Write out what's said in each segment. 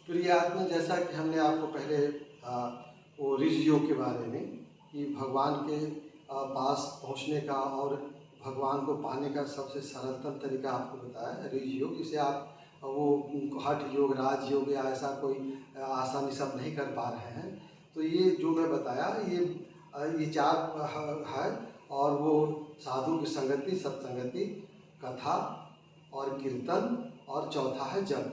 प्रिय आत्मा, जैसा कि हमने आपको पहले वो रिज योग के बारे में कि भगवान के पास पहुंचने का और भगवान को पाने का सबसे सरलतम तरीका आपको बताया रिज योग, जिसे आप वो हठ योग, राजयोग या ऐसा कोई आसानी सब नहीं कर पा रहे हैं। तो ये जो मैं बताया ये चार है, और वो साधु की संगति, सत्संगति, कथा और कीर्तन, और चौथा है जप।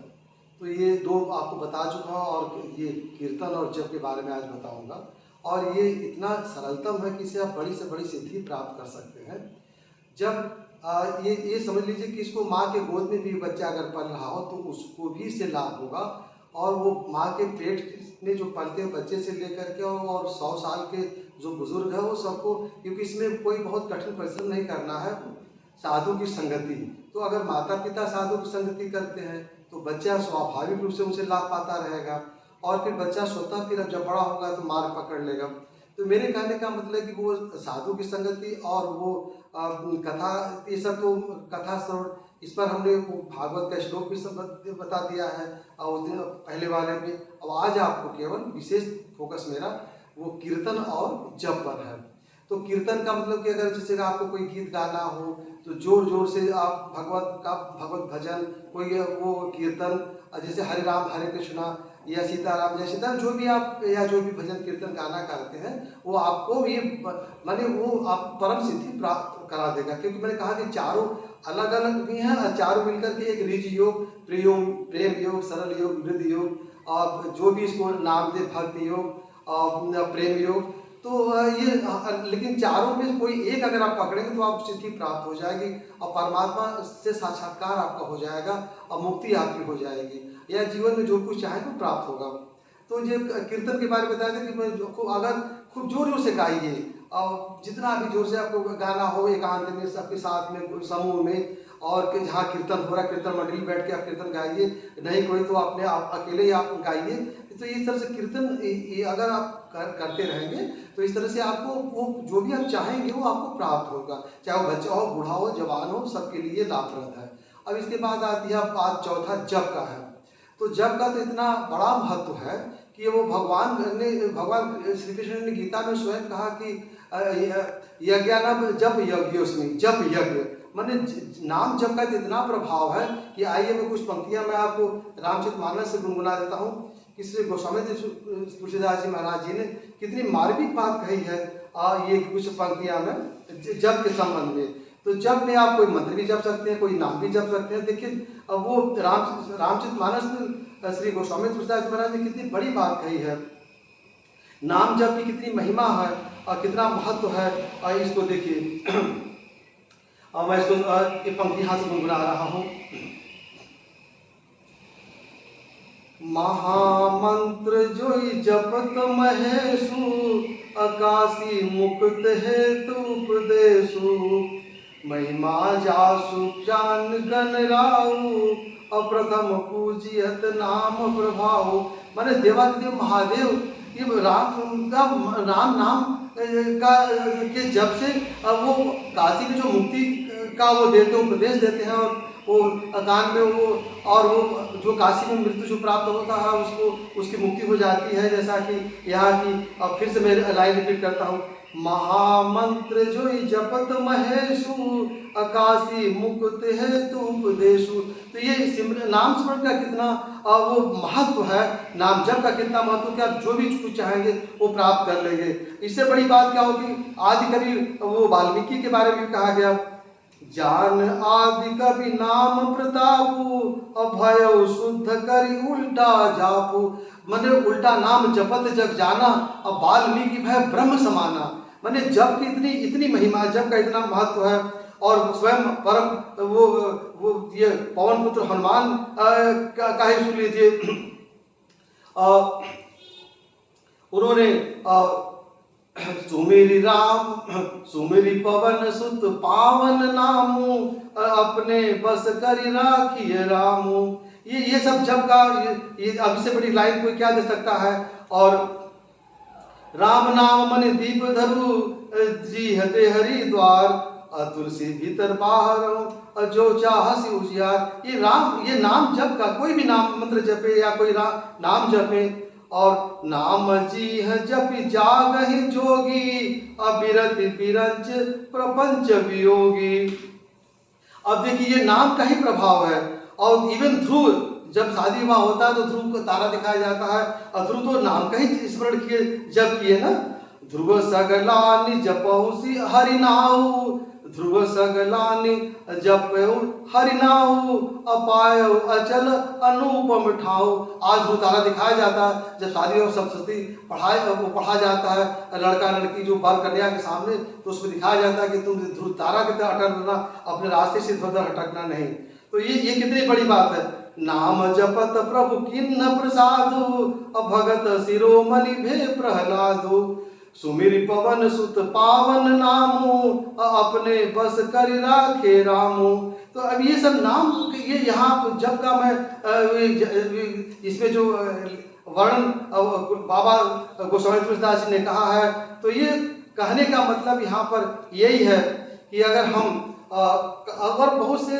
तो ये दो आपको बता चुका हूँ, और ये कीर्तन और जप के बारे में आज बताऊंगा। और ये इतना सरलतम है कि इसे आप बड़ी से बड़ी सिद्धि प्राप्त कर सकते हैं। जब ये समझ लीजिए कि इसको माँ के गोद में भी बच्चा अगर पल रहा हो तो उसको भी इससे लाभ होगा। और वो माँ के पेट में जो पलते हैं बच्चे से लेकर के और 100 साल के जो बुजुर्ग है वो सबको, क्योंकि इसमें कोई बहुत कठिन परिश्रम नहीं करना है, साधु की संगति। तो अगर माता पिता साधु की संगति करते हैं तो बच्चा स्वाभाविक रूप से उनसे लाभ पाता रहेगा, और फिर बच्चा स्वतः फिर जब बड़ा होगा तो मार्ग पकड़ लेगा। तो मेरे कहने का मतलब कि वो साधु की संगति और वो कथा, ये सब तो कथा श्रवण, इस पर हमने वो भागवत का श्लोक भी सब बता दिया है और उस दिन पहले वाले में। अब आज आपको केवल विशेष फोकस मेरा वो कीर्तन और जप पर है। तो कीर्तन का मतलब कि अगर जैसे आपको कोई गीत गाना हो तो जोर जोर से आप भगवत भजन, कोई वो कीर्तन, जैसे हरे राम हरे कृष्णा या सीताराम जय सीताराम, जो भी आप या जो भी भजन कीर्तन गाना करते हैं वो आपको ये माने वो आप परम सिद्धि प्राप्त करा देगा। क्योंकि मैंने कहा कि चारों अलग अलग भी हैं और चारों मिलकर के एक रिज योग, प्रेम योग, सरल योग, वृद्ध योग, और जो भी इसको नाम दे, भक्ति योग और प्रेम योग। तो ये लेकिन चारों में कोई एक अगर आप पकड़ेंगे तो आप सिद्धि प्राप्त हो जाएगी और परमात्मा से साक्षात्कार आपका हो जाएगा और मुक्ति आपकी हो जाएगी, या जीवन में जो कुछ चाहे वो प्राप्त होगा। तो ये कीर्तन के बारे में बताया था कि अगर खूब जोर जोर से गाइए, और जितना भी जोर से आपको गाना हो, एकांत में, सबके साथ में, समूह में, और जहाँ कीर्तन हो रहा है कीर्तन मंडली बैठ के आप कीर्तन गाइए, नहीं कोई तो अपने आप अकेले ही आप गाइए। तो इस तरह से कीर्तन ये अगर आप करते रहेंगे तो इस तरह से आपको वो जो भी आप चाहेंगे वो आपको प्राप्त होगा, चाहे वो बच्चा हो, बूढ़ा हो, जवान हो, सबके लिए लाभप्रद है। अब इसके बाद आती है बात चौथा जप का है। तो जप का तो इतना बड़ा महत्व है कि वो भगवान श्री कृष्ण ने गीता में स्वयं कहा कि यज्ञानाम जप यज्ञोस्मि, जप यज्ञ माने नाम जप का इतना प्रभाव है कि आइए मैं कुछ पंक्तियां मैं आपको रामचरितमानस से गुनगुना देता हूँ कि श्री गोस्वामी तुलसीदास जी महाराज जी ने कितनी मार्मिक बात कही है ये कुछ पंक्तियां में जप के संबंध में। तो जप में आप कोई मंत्र भी जप सकते हैं, कोई नाम भी जप सकते हैं। देखिए वो रामचरितमानस में श्री गोस्वामी तुलसीदास जी महाराज ने कितनी बड़ी बात कही है, नाम जप की कितनी महिमा है और कितना महत्व है। और इसको देखिए मैं इसको एक पंक्ति हाथ से गुनगुना रहा हूँ। महामंत्र जोई जपत महेशु, आकाशी मुक्त हेतु उपदेशु, महिमा जासु जान गण राउ, अप्रथम पूजियत नाम प्रभाव। माने देवादिदेव महादेव ये राम नाम का के जब से वो काशी में जो मुक्ति का वो देते उपदेश देते हैं, और वो कान में वो, और वो जो काशी में मृत्यु जो प्राप्त होता है उसको उसकी मुक्ति हो जाती है। जैसा कि यहाँ की, अब फिर से मैं लाइन रिपीट करता हूँ, महामंत्र जो जपत महेशु, आकाशी मुक्त हेतु उपदेशु। तो ये नाम स्मरण का कितना वो महत्व है, नाम जप का कितना महत्व, कि आप जो भी कुछ चाहेंगे वो प्राप्त कर लेंगे। इससे बड़ी बात क्या होगी, आदि कवि वो वाल्मीकि के बारे में कहा गया, जान आदि कवि नाम प्रतापु, अभय शुद्ध करी उल्टा जापू। माने उल्टा नाम जपत जग जाना, अब वाल्मीकि भय ब्रह्म समाना। माने जप की इतनी इतनी महिमा, जप का इतना महत्व है। और स्वयं परम वो ये पवन पुत्र हनुमान का ही सुन लीजिए, उन्होंने सुमेरी राम सुमेरी पवन सुत पावन नामू, अपने बस करी राखिए रामू। ये सब जब का ये अब इससे बड़ी लाइन कोई क्या दे सकता है। और राम नाम मन दीप धरु, जी हते हरि द्वार, तुलसी भीतर बाहर जो चाहसी उजियार। ये नाम जप का, कोई भी नाम मंत्र जपे या कोई नाम जपे, और नाम जी है जपि जागहि जोगी, अबिरत बिरंच प्रपंच वियोगी। अब देखिए ये नाम का ही प्रभाव है। और इवन ध्रुव, जब शादी विवाह होता है तो ध्रुव को तारा दिखाया जाता है, और ध्रुव तो नाम का ही स्मरण किए जप किए ना। ध्रुव सगलानि जपहुसि हरिनाऊ, ध्रुव सगलानि जपहु हरिनाऊ, अपायउ अचल अनुपम ठाऊ। आज ध्रुव तारा दिखाया जाता है जब शादी और सप्तशती पढ़ा जाता है, लड़का लड़की जो वर कन्या के सामने, तो उसमें दिखाया जाता है कि तुम ध्रुव तारा की तरह अटल रहना, अपने रास्ते से इधर हटकना नहीं। तो ये कितनी बड़ी बात है। नाम जपत प्रभु किन्न प्रसादु, भगत शिरोमणि भे प्रहलादु, सुमिर पवन सुत पावन नामू, अपने बस कर राखे रामू। तो अब ये सब नाम, ये यहाँ जब का मैं इसमें जो वर्णन बाबा गोस्वामी तुलसीदास जी ने कहा है, तो ये कहने का मतलब यहाँ पर यही है कि अगर हम अगर बहुत से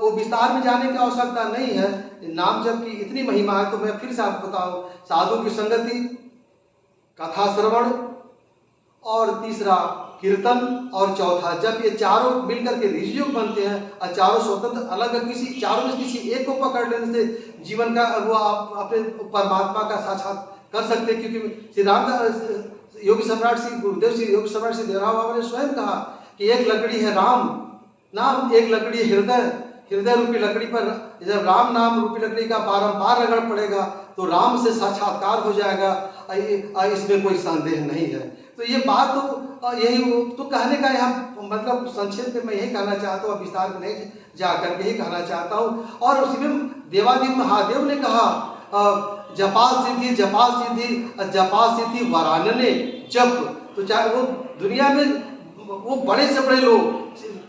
वो विस्तार में जाने की आवश्यकता नहीं है, नाम जप की इतनी महिमा है, तो मैं फिर से आपको बताऊं, साधु की संगति, कथा श्रवण, और तीसरा कीर्तन, और चौथा जब, ये चारों मिलकर के ऋषियोग बनते हैं। और चारों स्वतंत्र अलग चारों में किसी एक को पकड़ लेने से जीवन का वो आप अपने परमात्मा का साक्षात कर सकते हैं। क्योंकि श्री रामदास योगी सम्राट श्री गुरुदेव श्री योगी सम्राट श्री देवराव बाबा ने स्वयं कहा कि एक लकड़ी है राम नाम, एक लकड़ी है हृदय रूपी लकड़ी पर जब राम नाम रूपी लकड़ी का बारंबार रगड़ पड़ेगा तो राम से साक्षात्कार हो जाएगा, इसमें कोई संदेह नहीं है। तो ये बात तो यही तो कहने का यहाँ मतलब संक्षेप में मैं यही कहना चाहता हूँ, विस्तार में नहीं जा करके ही कहना चाहता हूँ। और उसी में देवादिदेव महादेव ने कहा जपा सिद्धि जपा सिद्धि जपा सिद्धि वरानने जप। तो चाहे वो दुनिया में वो बड़े से बड़े लोग,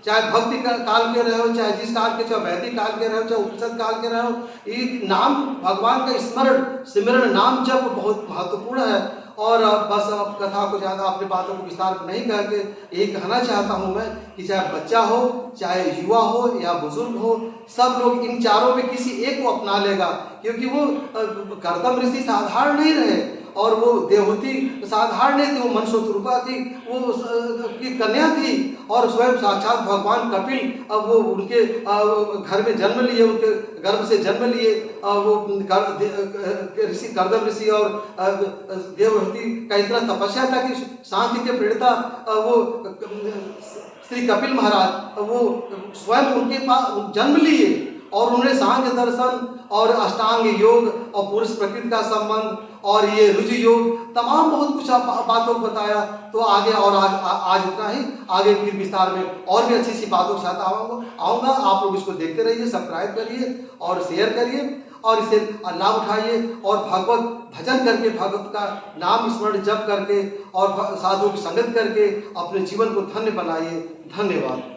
चाहे भक्ति काल के रहे हो, चाहे जिस काल के, चाहे वैदिक काल के रहे हो, चाहे उपनिषद काल के रहे हो, ये नाम भगवान का स्मरण सिमरण नाम जप बहुत महत्वपूर्ण है। और बस अब कथा को ज़्यादा अपनी बातों को विस्तार नहीं करके यही कहना चाहता हूँ मैं कि चाहे बच्चा हो, चाहे युवा हो या बुजुर्ग हो, सब लोग इन चारों में किसी एक को अपना लेगा। क्योंकि वो कर्दम ऋषि साधारण नहीं रहे, और वो देवहूति साधारण नहीं थी, वो मनसोतरूपा थी, वो की कन्या थी, और स्वयं साक्षात भगवान कपिल अब वो उनके घर में जन्म लिए, उनके गर्भ से जन्म लिए। वो ऋषि कर्दम ऋषि और देवहूति का इतना तपस्या था कि सांख्य के प्रेरणा वो श्री कपिल महाराज वो स्वयं उनके पास जन्म लिए, और उन्होंने सांख्य दर्शन और अष्टांग योग और पुरुष प्रकृति का संबंध और ये रुजु योग तमाम बहुत कुछ बातों को बताया। तो आगे और आज इतना ही, आगे फिर विस्तार में और भी अच्छी सी बातों के साथ आऊँगा। आप लोग इसको देखते रहिए, सब्सक्राइब करिए और शेयर करिए, और इसे लाभ उठाइए, और भगवत भजन करके, भगवत का नाम स्मरण जप करके और साधु की संगत करके अपने जीवन को धन्य बनाइए। धन्यवाद।